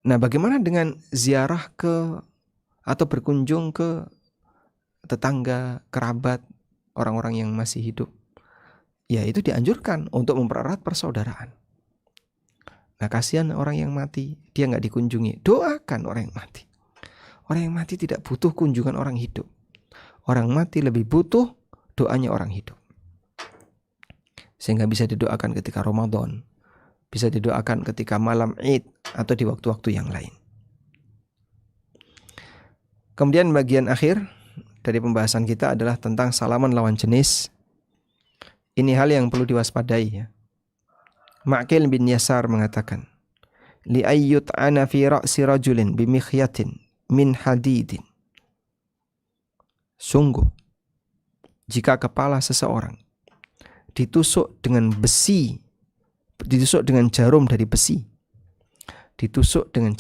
Nah, bagaimana dengan ziarah ke atau berkunjung ke tetangga, kerabat, orang-orang yang masih hidup? Ya, itu dianjurkan untuk mempererat persaudaraan. Nah, kasihan orang yang mati, dia nggak dikunjungi. Doakan orang yang mati. Orang yang mati tidak butuh kunjungan orang hidup. Orang mati lebih butuh doanya orang hidup. Sehingga bisa didoakan ketika Ramadan, bisa didoakan ketika malam Id atau di waktu-waktu yang lain. Kemudian bagian akhir dari pembahasan kita adalah tentang salaman lawan jenis. Ini hal yang perlu diwaspadai ya. Ma'qil bin Yasar mengatakan, li ayyut ana fi ra'si rajulin bimikhyatin min hadidin. Sungguh, jika kepala seseorang ditusuk dengan besi, ditusuk dengan jarum dari besi, ditusuk dengan